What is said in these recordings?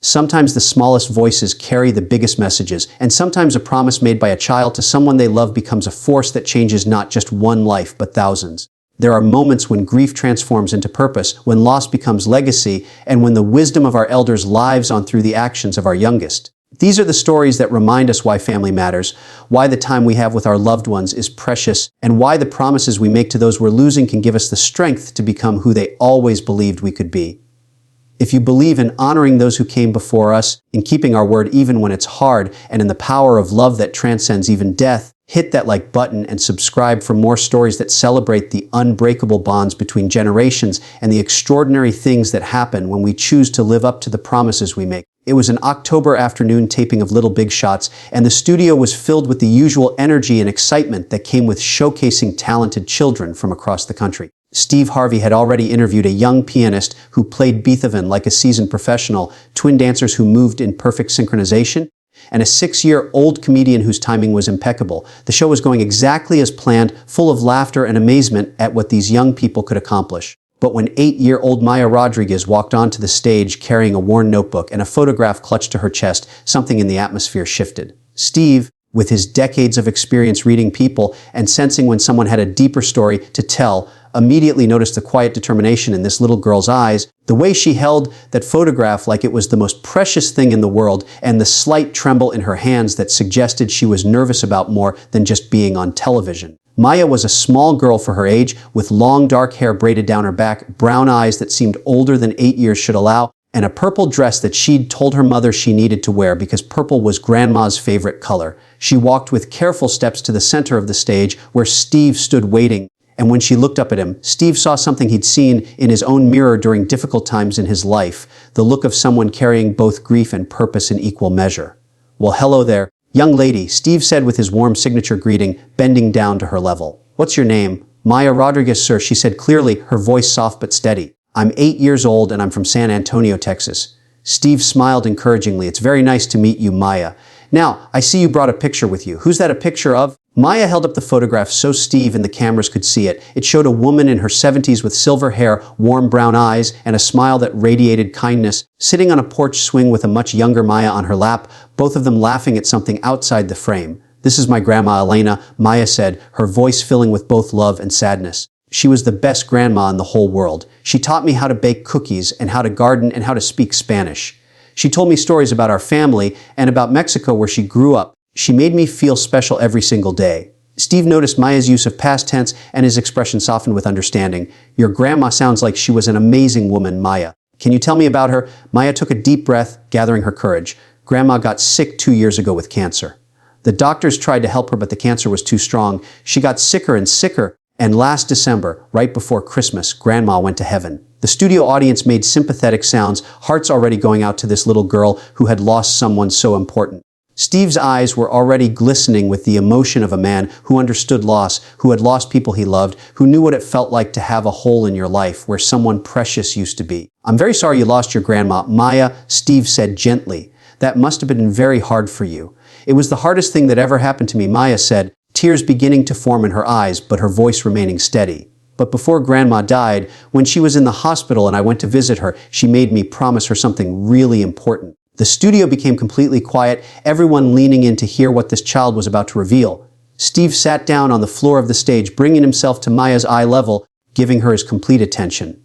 Sometimes the smallest voices carry the biggest messages, and sometimes a promise made by a child to someone they love becomes a force that changes not just one life, but thousands. There are moments when grief transforms into purpose, when loss becomes legacy, and when the wisdom of our elders lives on through the actions of our youngest. These are the stories that remind us why family matters, why the time we have with our loved ones is precious, and why the promises we make to those we're losing can give us the strength to become who they always believed we could be. If you believe in honoring those who came before us, in keeping our word even when it's hard, and in the power of love that transcends even death, hit that like button and subscribe for more stories that celebrate the unbreakable bonds between generations and the extraordinary things that happen when we choose to live up to the promises we make. It was an October afternoon taping of Little Big Shots, and the studio was filled with the usual energy and excitement that came with showcasing talented children from across the country. Steve Harvey had already interviewed a young pianist who played Beethoven like a seasoned professional, twin dancers who moved in perfect synchronization, and a 6-year-old comedian whose timing was impeccable. The show was going exactly as planned, full of laughter and amazement at what these young people could accomplish. But when 8-year-old Maya Rodriguez walked onto the stage carrying a worn notebook and a photograph clutched to her chest, something in the atmosphere shifted. Steve, with his decades of experience reading people and sensing when someone had a deeper story to tell, immediately noticed the quiet determination in this little girl's eyes, the way she held that photograph like it was the most precious thing in the world, and the slight tremble in her hands that suggested she was nervous about more than just being on television. Maya was a small girl for her age, with long dark hair braided down her back, brown eyes that seemed older than 8 years should allow, and a purple dress that she'd told her mother she needed to wear because purple was Grandma's favorite color. She walked with careful steps to the center of the stage where Steve stood waiting, and when she looked up at him, Steve saw something he'd seen in his own mirror during difficult times in his life, the look of someone carrying both grief and purpose in equal measure. "Well, hello there, young lady," Steve said with his warm signature greeting, bending down to her level. "What's your name?" "Maya Rodriguez, sir," she said clearly, her voice soft but steady. "I'm 8 years old and I'm from San Antonio, Texas." Steve smiled encouragingly. "It's very nice to meet you, Maya. Now, I see you brought a picture with you. Who's that a picture of?" Maya held up the photograph so Steve and the cameras could see it. It showed a woman in her 70s with silver hair, warm brown eyes, and a smile that radiated kindness, sitting on a porch swing with a much younger Maya on her lap, both of them laughing at something outside the frame. "This is my grandma Elena," Maya said, her voice filling with both love and sadness. "She was the best grandma in the whole world. She taught me how to bake cookies and how to garden and how to speak Spanish. She told me stories about our family and about Mexico where she grew up. She made me feel special every single day." Steve noticed Maya's use of past tense and his expression softened with understanding. "Your grandma sounds like she was an amazing woman, Maya. Can you tell me about her?" Maya took a deep breath, gathering her courage. "Grandma got sick 2 years ago with cancer. The doctors tried to help her, but the cancer was too strong. She got sicker and sicker. And last December, right before Christmas, Grandma went to heaven." The studio audience made sympathetic sounds, hearts already going out to this little girl who had lost someone so important. Steve's eyes were already glistening with the emotion of a man who understood loss, who had lost people he loved, who knew what it felt like to have a hole in your life where someone precious used to be. "I'm very sorry you lost your grandma, Maya," Steve said gently. "That must have been very hard for you." "It was the hardest thing that ever happened to me," Maya said, tears beginning to form in her eyes, but her voice remaining steady. "But before Grandma died, when she was in the hospital and I went to visit her, she made me promise her something really important." The studio became completely quiet, everyone leaning in to hear what this child was about to reveal. Steve sat down on the floor of the stage, bringing himself to Maya's eye level, giving her his complete attention.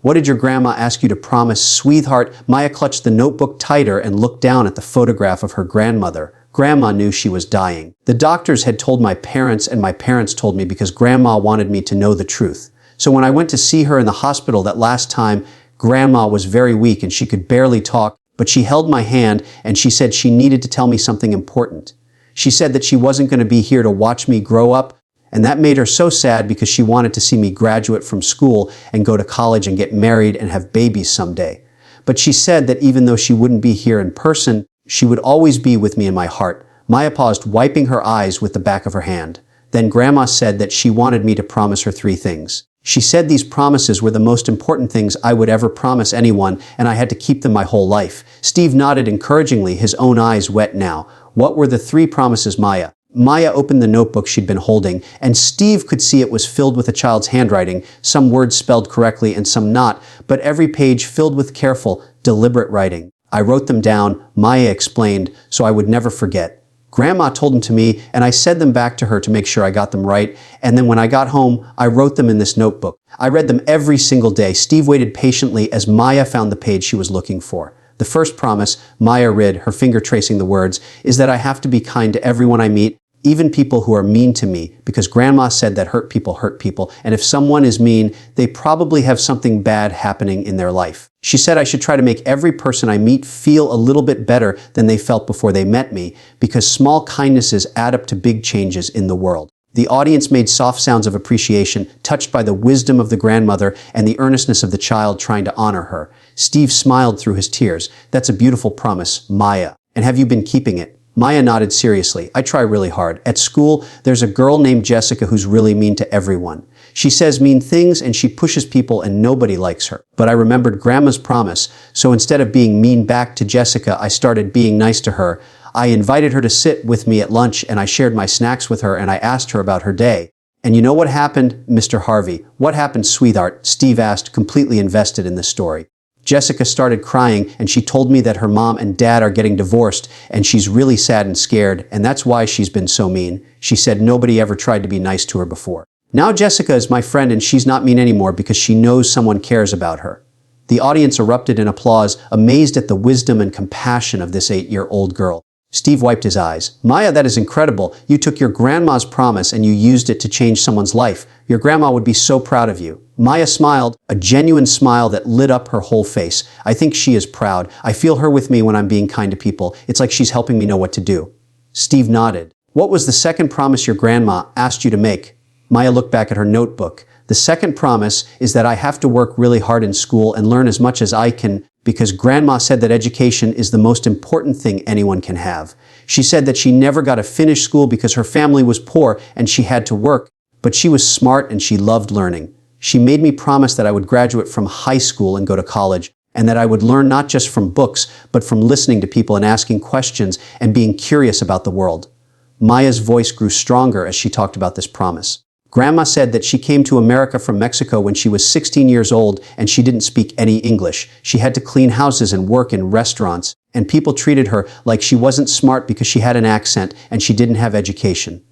"What did your grandma ask you to promise, sweetheart?" Maya clutched the notebook tighter and looked down at the photograph of her grandmother. "Grandma knew she was dying. The doctors had told my parents and my parents told me because Grandma wanted me to know the truth. So when I went to see her in the hospital that last time, Grandma was very weak and she could barely talk, but she held my hand and she said she needed to tell me something important. She said that she wasn't going to be here to watch me grow up, and that made her so sad because she wanted to see me graduate from school and go to college and get married and have babies someday. But she said that even though she wouldn't be here in person, she would always be with me in my heart." Maya paused, wiping her eyes with the back of her hand. "Then Grandma said that she wanted me to promise her 3 things. She said these promises were the most important things I would ever promise anyone, and I had to keep them my whole life." Steve nodded encouragingly, his own eyes wet now. "What were the 3 promises, Maya?" Maya opened the notebook she'd been holding, and Steve could see it was filled with a child's handwriting, some words spelled correctly and some not, but every page filled with careful, deliberate writing. I wrote them down, Maya explained, so I would never forget. Grandma told them to me, and I said them back to her to make sure I got them right, and then when I got home, I wrote them in this notebook. I read them every single day. Steve waited patiently as Maya found the page she was looking for. The first promise, Maya read, her finger tracing the words, is that I have to be kind to everyone I meet, even people who are mean to me, because Grandma said that hurt people, and if someone is mean, they probably have something bad happening in their life. She said I should try to make every person I meet feel a little bit better than they felt before they met me, because small kindnesses add up to big changes in the world. The audience made soft sounds of appreciation, touched by the wisdom of the grandmother and the earnestness of the child trying to honor her. Steve smiled through his tears. That's a beautiful promise, Maya. And have you been keeping it? Maya nodded seriously. I try really hard. At school, there's a girl named Jessica who's really mean to everyone. She says mean things and she pushes people and nobody likes her. But I remembered Grandma's promise, so instead of being mean back to Jessica, I started being nice to her. I invited her to sit with me at lunch and I shared my snacks with her and I asked her about her day. And you know what happened, Mr. Harvey? What happened, sweetheart? Steve asked, completely invested in the story. Jessica started crying and she told me that her mom and dad are getting divorced and she's really sad and scared and that's why she's been so mean. She said nobody ever tried to be nice to her before. Now Jessica is my friend and she's not mean anymore because she knows someone cares about her. The audience erupted in applause, amazed at the wisdom and compassion of this 8-year-old girl. Steve wiped his eyes. Maya, that is incredible. You took your grandma's promise and you used it to change someone's life. Your grandma would be so proud of you. Maya smiled, a genuine smile that lit up her whole face. I think she is proud. I feel her with me when I'm being kind to people. It's like she's helping me know what to do. Steve nodded. What was the second promise your grandma asked you to make? Maya looked back at her notebook. The second promise is that I have to work really hard in school and learn as much as I can because Grandma said that education is the most important thing anyone can have. She said that she never got to finish school because her family was poor and she had to work, but she was smart and she loved learning. She made me promise that I would graduate from high school and go to college, and that I would learn not just from books, but from listening to people and asking questions and being curious about the world. Maya's voice grew stronger as she talked about this promise. Grandma said that she came to America from Mexico when she was 16 years old and she didn't speak any English. She had to clean houses and work in restaurants, and people treated her like she wasn't smart because she had an accent and she didn't have education.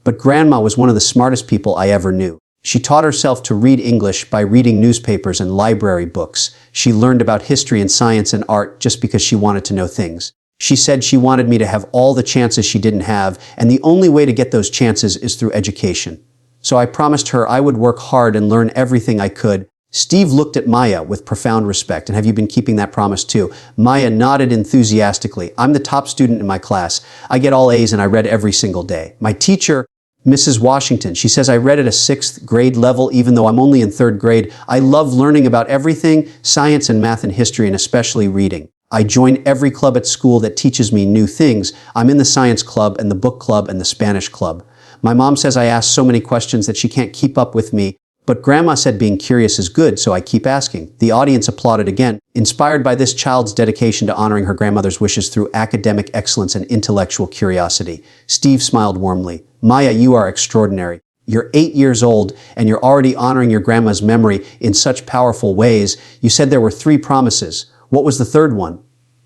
But Grandma was one of the smartest people I ever knew. She taught herself to read English by reading newspapers and library books. She learned about history and science and art just because she wanted to know things. She said she wanted me to have all the chances she didn't have, and the only way to get those chances is through education. So I promised her I would work hard and learn everything I could. Steve looked at Maya with profound respect. And have you been keeping that promise too? Maya nodded enthusiastically. I'm the top student in my class. I get all A's and I read every single day. My teacher, Mrs. Washington, she says I read at a 6th grade level even though I'm only in 3rd grade. I love learning about everything, science and math and history, and especially reading. I join every club at school that teaches me new things. I'm in the science club and the book club and the Spanish club. My mom says I ask so many questions that she can't keep up with me, but Grandma said being curious is good, so I keep asking. The audience applauded again, inspired by this child's dedication to honoring her grandmother's wishes through academic excellence and intellectual curiosity. Steve smiled warmly. Maya, you are extraordinary. You're 8 years old, and you're already honoring your grandma's memory in such powerful ways. You said there were 3 promises. What was the 3rd one?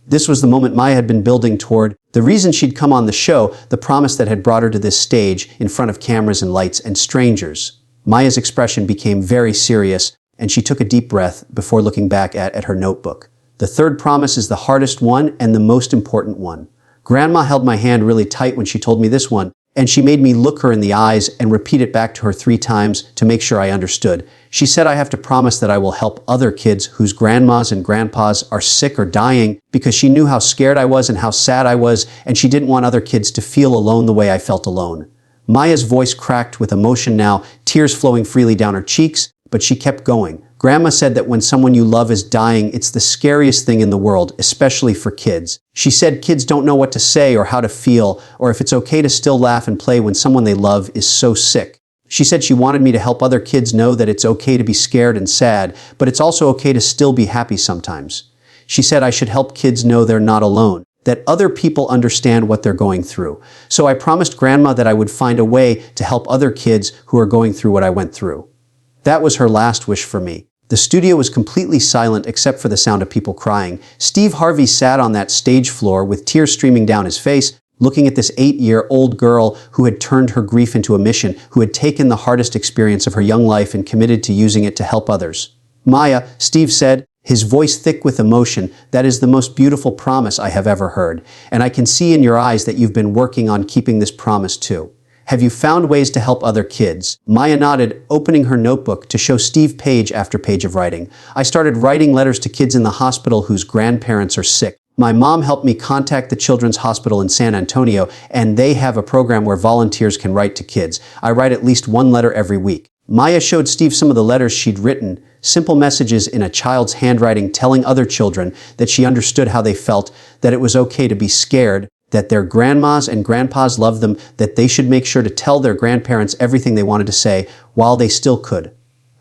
This was the moment Maya had been building toward, the reason she'd come on the show, the promise that had brought her to this stage in front of cameras and lights and strangers. Maya's expression became very serious, and she took a deep breath before looking back at her notebook. The 3rd promise is the hardest one and the most important one. Grandma held my hand really tight when she told me this one, and she made me look her in the eyes and repeat it back to her 3 times to make sure I understood. She said I have to promise that I will help other kids whose grandmas and grandpas are sick or dying because she knew how scared I was and how sad I was, and she didn't want other kids to feel alone the way I felt alone. Maya's voice cracked with emotion now, tears flowing freely down her cheeks, but she kept going. Grandma said that when someone you love is dying, it's the scariest thing in the world, especially for kids. She said kids don't know what to say or how to feel, or if it's okay to still laugh and play when someone they love is so sick. She said she wanted me to help other kids know that it's okay to be scared and sad, but it's also okay to still be happy sometimes. She said I should help kids know they're not alone, that other people understand what they're going through. So I promised Grandma that I would find a way to help other kids who are going through what I went through. That was her last wish for me. The studio was completely silent except for the sound of people crying. Steve Harvey sat on that stage floor with tears streaming down his face, looking at this 8-year-old girl who had turned her grief into a mission, who had taken the hardest experience of her young life and committed to using it to help others. "Maya," Steve said, his voice thick with emotion, "that is the most beautiful promise I have ever heard, and I can see in your eyes that you've been working on keeping this promise too. Have you found ways to help other kids?" Maya nodded, opening her notebook to show Steve page after page of writing. "I started writing letters to kids in the hospital whose grandparents are sick. My mom helped me contact the Children's Hospital in San Antonio, and they have a program where volunteers can write to kids. I write at least one letter every week." Maya showed Steve some of the letters she'd written, simple messages in a child's handwriting telling other children that she understood how they felt, that it was okay to be scared, that their grandmas and grandpas loved them, that they should make sure to tell their grandparents everything they wanted to say while they still could.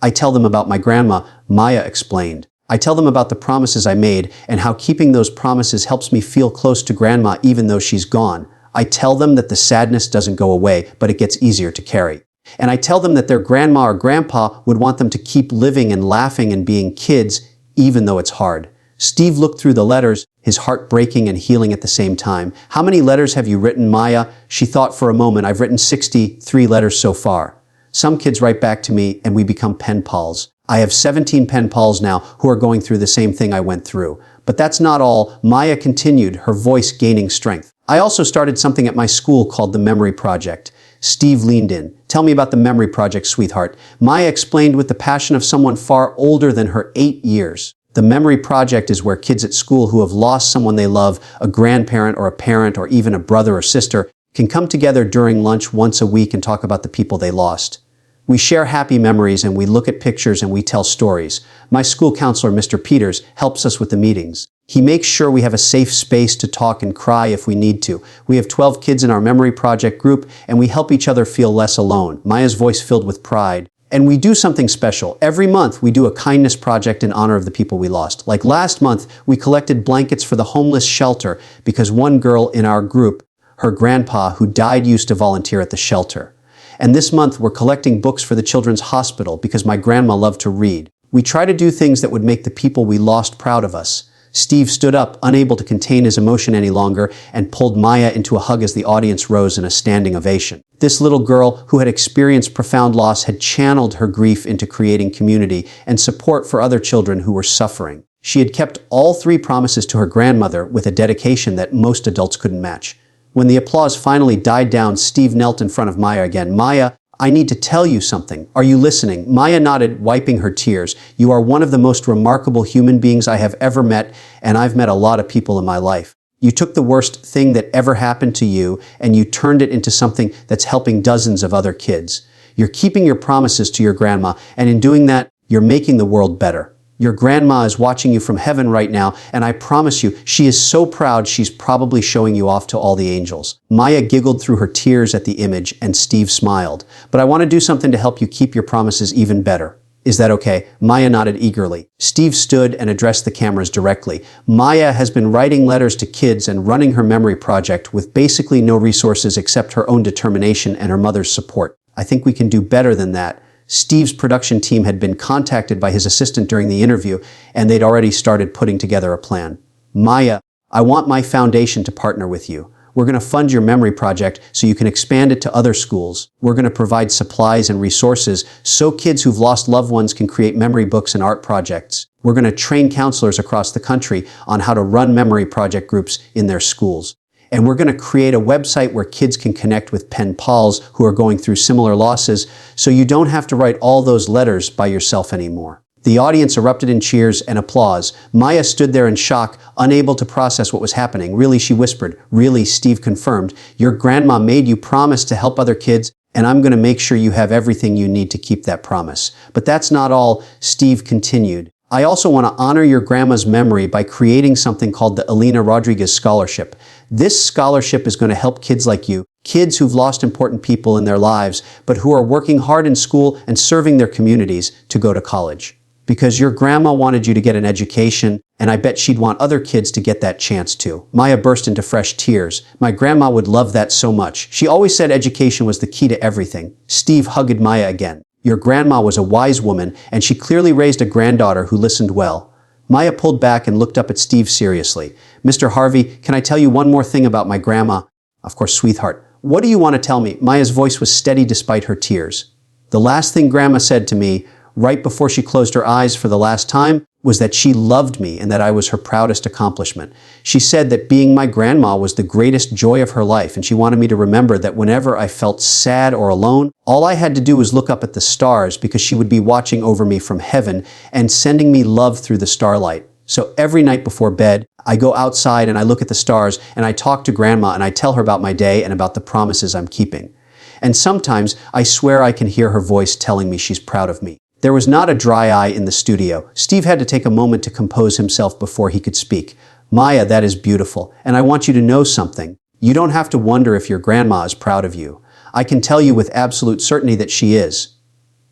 "I tell them about my grandma," Maya explained. "I tell them about the promises I made and how keeping those promises helps me feel close to grandma even though she's gone. I tell them that the sadness doesn't go away, but it gets easier to carry. And I tell them that their grandma or grandpa would want them to keep living and laughing and being kids, even though it's hard." Steve looked through the letters, his heart breaking and healing at the same time. "How many letters have you written, Maya?" She thought for a moment. "I've written 63 letters so far. Some kids write back to me and we become pen pals. I have 17 pen pals now who are going through the same thing I went through. But that's not all," Maya continued, her voice gaining strength. "I also started something at my school called the Memory Project." Steve leaned in. "Tell me about the Memory Project, sweetheart." Maya explained with the passion of someone far older than her 8 years. The Memory Project is where kids at school who have lost someone they love, a grandparent or a parent or even a brother or sister, can come together during lunch once a week and talk about the people they lost. We share happy memories and we look at pictures and we tell stories. My school counselor, Mr. Peters, helps us with the meetings. He makes sure we have a safe space to talk and cry if we need to. We have 12 kids in our Memory Project group and we help each other feel less alone. Maya's voice filled with pride. "And we do something special. Every month we do a kindness project in honor of the people we lost. Like last month, we collected blankets for the homeless shelter because one girl in our group, her grandpa who died, used to volunteer at the shelter. And this month we're collecting books for the Children's Hospital because my grandma loved to read. We try to do things that would make the people we lost proud of us." Steve stood up, unable to contain his emotion any longer, and pulled Maya into a hug as the audience rose in a standing ovation. This little girl, who had experienced profound loss, had channeled her grief into creating community and support for other children who were suffering. She had kept all 3 promises to her grandmother with a dedication that most adults couldn't match. When the applause finally died down, Steve knelt in front of Maya again. "Maya, I need to tell you something. Are you listening?" Maya nodded, wiping her tears. "You are one of the most remarkable human beings I have ever met, and I've met a lot of people in my life. You took the worst thing that ever happened to you, and you turned it into something that's helping dozens of other kids. You're keeping your promises to your grandma, and in doing that, you're making the world better. Your grandma is watching you from heaven right now, and I promise you, she is so proud she's probably showing you off to all the angels." Maya giggled through her tears at the image, and Steve smiled. "But I want to do something to help you keep your promises even better. Is that okay?" Maya nodded eagerly. Steve stood and addressed the cameras directly. "Maya has been writing letters to kids and running her Memory Project with basically no resources except her own determination and her mother's support. I think we can do better than that." Steve's production team had been contacted by his assistant during the interview, and they'd already started putting together a plan. "Maya, I want my foundation to partner with you. We're going to fund your Memory Project so you can expand it to other schools. We're going to provide supplies and resources so kids who've lost loved ones can create memory books and art projects. We're going to train counselors across the country on how to run Memory Project groups in their schools. And we're going to create a website where kids can connect with pen pals who are going through similar losses, so you don't have to write all those letters by yourself anymore." The audience erupted in cheers and applause. Maya stood there in shock, unable to process what was happening. "Really?" she whispered. "Really?" Steve confirmed. "Your grandma made you promise to help other kids, and I'm going to make sure you have everything you need to keep that promise. But that's not all," Steve continued. "I also want to honor your grandma's memory by creating something called the Elena Rodriguez Scholarship. This scholarship is going to help kids like you, kids who've lost important people in their lives, but who are working hard in school and serving their communities, to go to college. Because your grandma wanted you to get an education, and I bet she'd want other kids to get that chance too." Maya burst into fresh tears. "My grandma would love that so much. She always said education was the key to everything." Steve hugged Maya again. Your grandma was a wise woman, and she clearly raised a granddaughter who listened well. Maya pulled back and looked up at Steve seriously. Mr. Harvey, can I tell you one more thing about my grandma? Of course, sweetheart. What do you want to tell me? Maya's voice was steady despite her tears. The last thing Grandma said to me, right before she closed her eyes for the last time, was that she loved me and that I was her proudest accomplishment. She said that being my grandma was the greatest joy of her life, and she wanted me to remember that whenever I felt sad or alone, all I had to do was look up at the stars because she would be watching over me from heaven and sending me love through the starlight. So every night before bed, I go outside and I look at the stars and I talk to Grandma and I tell her about my day and about the promises I'm keeping. And sometimes I swear I can hear her voice telling me she's proud of me. There was not a dry eye in the studio. Steve had to take a moment to compose himself before he could speak. Maya, that is beautiful, and I want you to know something. You don't have to wonder if your grandma is proud of you. I can tell you with absolute certainty that she is.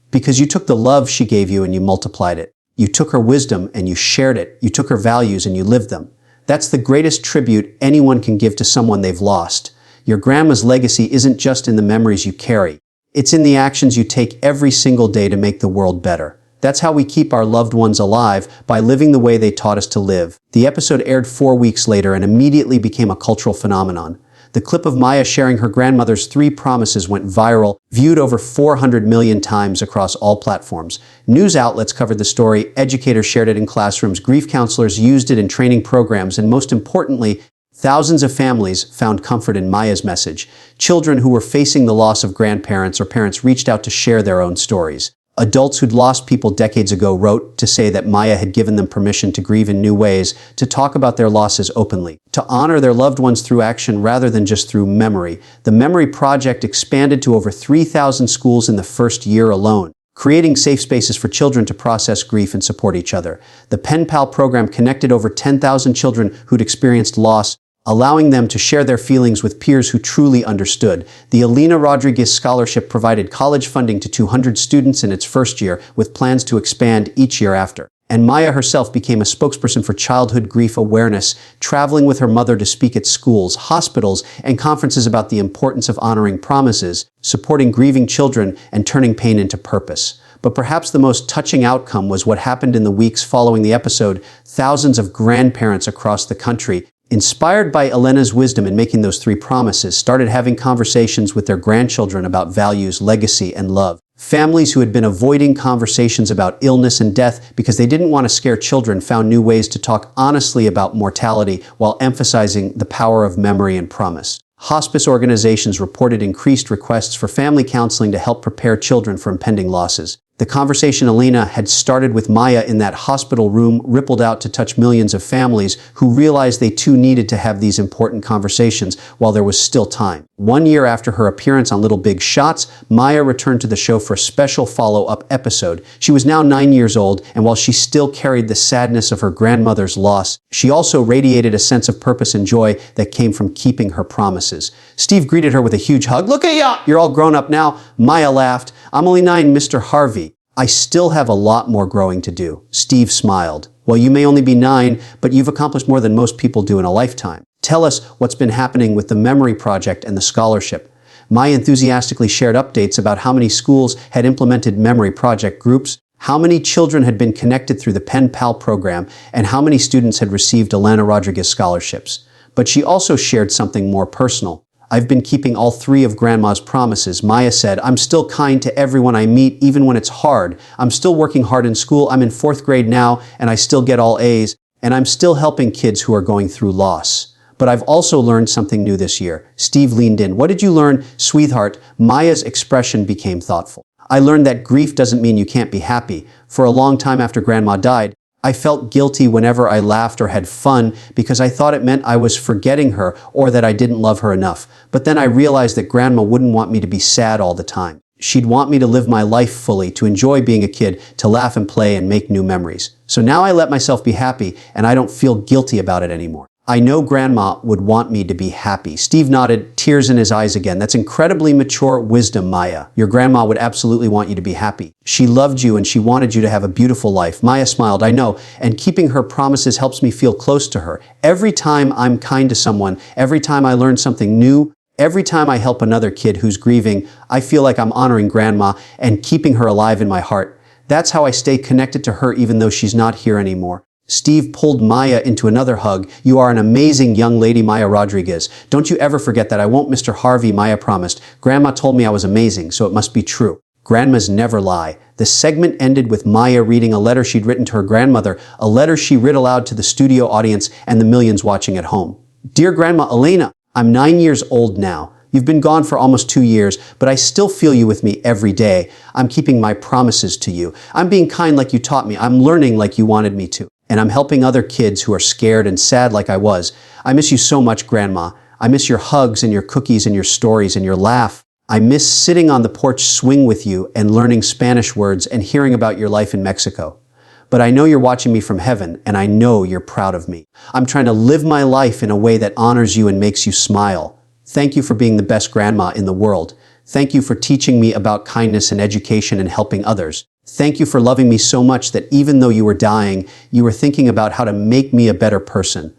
Because you took the love she gave you and you multiplied it. You took her wisdom and you shared it. You took her values and you lived them. That's the greatest tribute anyone can give to someone they've lost. Your grandma's legacy isn't just in the memories you carry. It's in the actions you take every single day to make the world better. That's how we keep our loved ones alive, by living the way they taught us to live. The episode aired 4 weeks later and immediately became a cultural phenomenon. The clip of Maya sharing her grandmother's 3 promises went viral, viewed over 400 million times across all platforms. News outlets covered the story, educators shared it in classrooms, grief counselors used it in training programs, and most importantly, thousands of families found comfort in Maya's message. Children who were facing the loss of grandparents or parents reached out to share their own stories. Adults who'd lost people decades ago wrote to say that Maya had given them permission to grieve in new ways, to talk about their losses openly, to honor their loved ones through action rather than just through memory. The Memory Project expanded to over 3,000 schools in the first year alone, creating safe spaces for children to process grief and support each other. The Pen Pal program connected over 10,000 children who'd experienced loss, allowing them to share their feelings with peers who truly understood. The Elena Rodriguez Scholarship provided college funding to 200 students in its first year, with plans to expand each year after. And Maya herself became a spokesperson for childhood grief awareness, traveling with her mother to speak at schools, hospitals, and conferences about the importance of honoring promises, supporting grieving children, and turning pain into purpose. But perhaps the most touching outcome was what happened in the weeks following the episode. Thousands of grandparents across the country, inspired by Elena's wisdom in making those 3 promises, started having conversations with their grandchildren about values, legacy, and love. Families who had been avoiding conversations about illness and death because they didn't want to scare children found new ways to talk honestly about mortality while emphasizing the power of memory and promise. Hospice organizations reported increased requests for family counseling to help prepare children for impending losses. The conversation Elena had started with Maya in that hospital room rippled out to touch millions of families who realized they too needed to have these important conversations while there was still time. 1 year after her appearance on Little Big Shots, Maya returned to the show for a special follow-up episode. She was now 9 years old, and while she still carried the sadness of her grandmother's loss, she also radiated a sense of purpose and joy that came from keeping her promises. Steve greeted her with a huge hug. "Look at ya! You're all grown up now." Maya laughed. "I'm only 9, Mr. Harvey. I still have a lot more growing to do." Steve smiled. "Well, you may only be 9, but you've accomplished more than most people do in a lifetime. Tell us what's been happening with the Memory Project and the scholarship." Maya enthusiastically shared updates about how many schools had implemented Memory Project groups, how many children had been connected through the Pen Pal program, and how many students had received Elena Rodriguez scholarships. But she also shared something more personal. "I've been keeping all 3 of Grandma's promises," Maya said. "I'm still kind to everyone I meet, even when it's hard. I'm still working hard in school. I'm in 4th grade now, and I still get all A's. And I'm still helping kids who are going through loss. But I've also learned something new this year." Steve leaned in. "What did you learn, sweetheart?" Maya's expression became thoughtful. "I learned that grief doesn't mean you can't be happy. For a long time after Grandma died, I felt guilty whenever I laughed or had fun because I thought it meant I was forgetting her or that I didn't love her enough. But then I realized that Grandma wouldn't want me to be sad all the time. She'd want me to live my life fully, to enjoy being a kid, to laugh and play and make new memories. So now I let myself be happy and I don't feel guilty about it anymore. I know Grandma would want me to be happy." Steve nodded, tears in his eyes again. "That's incredibly mature wisdom, Maya. Your grandma would absolutely want you to be happy. She loved you and she wanted you to have a beautiful life." Maya smiled. "I know, and keeping her promises helps me feel close to her. Every time I'm kind to someone, every time I learn something new, Every time I help another kid who's grieving, I feel like I'm honoring Grandma and keeping her alive in my heart. That's how I stay connected to her even though she's not here anymore. Steve pulled Maya into another hug. You are an amazing young lady, Maya Rodriguez. Don't you ever forget that. I won't, Mr. Harvey, Maya promised. Grandma told me I was amazing, so it must be true. Grandmas never lie. The segment ended with Maya reading a letter she'd written to her grandmother, a letter she read aloud to the studio audience and the millions watching at home. Dear Grandma Elena, I'm 9 years old now. You've been gone for almost 2 years, but I still feel you with me every day. I'm keeping my promises to you. I'm being kind like you taught me. I'm learning like you wanted me to. And I'm helping other kids who are scared and sad like I was. I miss you so much, Grandma. I miss your hugs and your cookies and your stories and your laugh. I miss sitting on the porch swing with you and learning Spanish words and hearing about your life in Mexico. But I know you're watching me from heaven, and I know you're proud of me. I'm trying to live my life in a way that honors you and makes you smile. Thank you for being the best grandma in the world. Thank you for teaching me about kindness and education and helping others. Thank you for loving me so much that even though you were dying, you were thinking about how to make me a better person.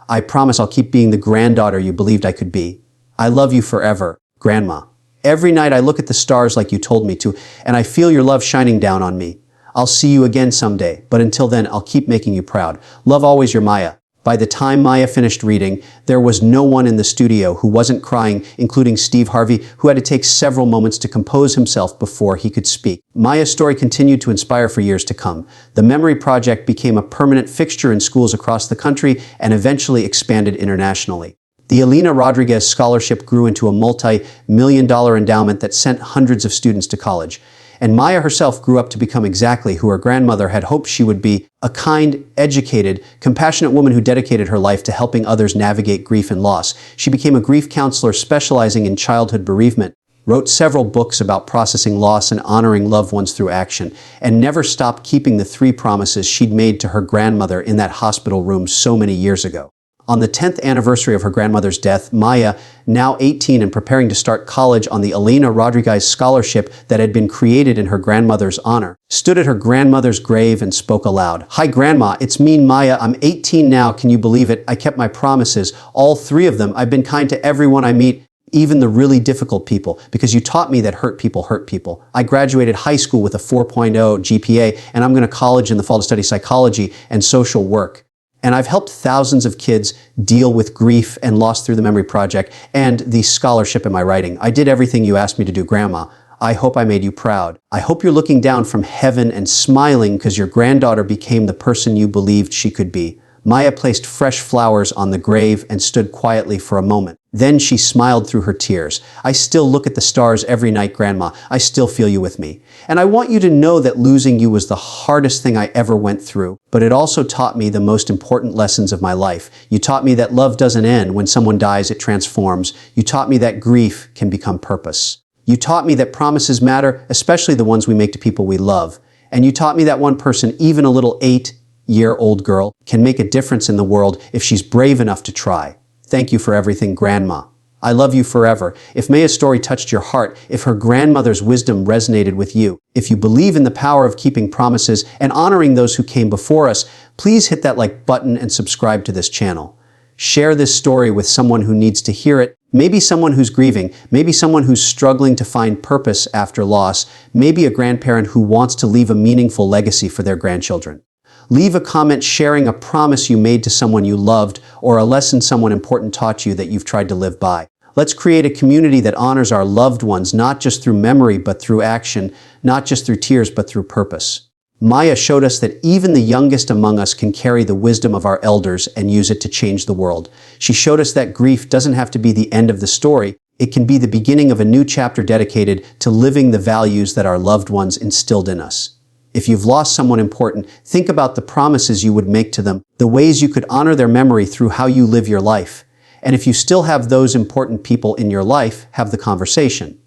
I promise I'll keep being the granddaughter you believed I could be. I love you forever, Grandma. Every night I look at the stars like you told me to, and I feel your love shining down on me. I'll see you again someday, but until then, I'll keep making you proud. Love always, your Maya. By the time Maya finished reading, there was no one in the studio who wasn't crying, including Steve Harvey, who had to take several moments to compose himself before he could speak. Maya's story continued to inspire for years to come. The Memory Project became a permanent fixture in schools across the country and eventually expanded internationally. The Elena Rodriguez Scholarship grew into a multi-million-dollar endowment that sent hundreds of students to college. And Maya herself grew up to become exactly who her grandmother had hoped she would be, a kind, educated, compassionate woman who dedicated her life to helping others navigate grief and loss. She became a grief counselor specializing in childhood bereavement, wrote several books about processing loss and honoring loved ones through action, and never stopped keeping the 3 promises she'd made to her grandmother in that hospital room so many years ago. On the 10th anniversary of her grandmother's death, Maya, now 18 and preparing to start college on the Elena Rodriguez Scholarship that had been created in her grandmother's honor, stood at her grandmother's grave and spoke aloud. Hi, Grandma. It's me, Maya. I'm 18 now. Can you believe it? I kept my promises. All 3 of them. I've been kind to everyone I meet, even the really difficult people, because you taught me that hurt people hurt people. I graduated high school with a 4.0 GPA, and I'm going to college in the fall to study psychology and social work. And I've helped thousands of kids deal with grief and loss through the Memory Project and the scholarship in my writing. I did everything you asked me to do, Grandma. I hope I made you proud. I hope you're looking down from heaven and smiling because your granddaughter became the person you believed she could be. Maya placed fresh flowers on the grave and stood quietly for a moment. Then she smiled through her tears. I still look at the stars every night, Grandma. I still feel you with me. And I want you to know that losing you was the hardest thing I ever went through, but it also taught me the most important lessons of my life. You taught me that love doesn't end. When someone dies, it transforms. You taught me that grief can become purpose. You taught me that promises matter, especially the ones we make to people we love. And you taught me that one person, even a little 8-year-old girl, can make a difference in the world if she's brave enough to try. Thank you for everything, Grandma. I love you forever. If Maya's story touched your heart, if her grandmother's wisdom resonated with you, if you believe in the power of keeping promises and honoring those who came before us, please hit that like button and subscribe to this channel. Share this story with someone who needs to hear it. Maybe someone who's grieving, maybe someone who's struggling to find purpose after loss, maybe a grandparent who wants to leave a meaningful legacy for their grandchildren. Leave a comment sharing a promise you made to someone you loved or a lesson someone important taught you that you've tried to live by. Let's create a community that honors our loved ones, not just through memory, but through action, not just through tears, but through purpose. Maya showed us that even the youngest among us can carry the wisdom of our elders and use it to change the world. She showed us that grief doesn't have to be the end of the story. It can be the beginning of a new chapter dedicated to living the values that our loved ones instilled in us. If you've lost someone important, think about the promises you would make to them, the ways you could honor their memory through how you live your life. And if you still have those important people in your life, have the conversation.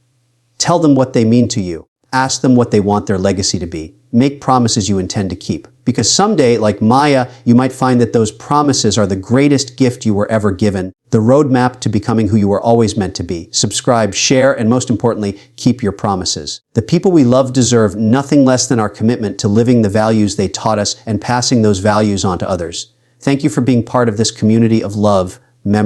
Tell them what they mean to you. Ask them what they want their legacy to be. Make promises you intend to keep. Because someday, like Maya, you might find that those promises are the greatest gift you were ever given, the roadmap to becoming who you were always meant to be. Subscribe, share, and most importantly, keep your promises. The people we love deserve nothing less than our commitment to living the values they taught us and passing those values on to others. Thank you for being part of this community of love, memory,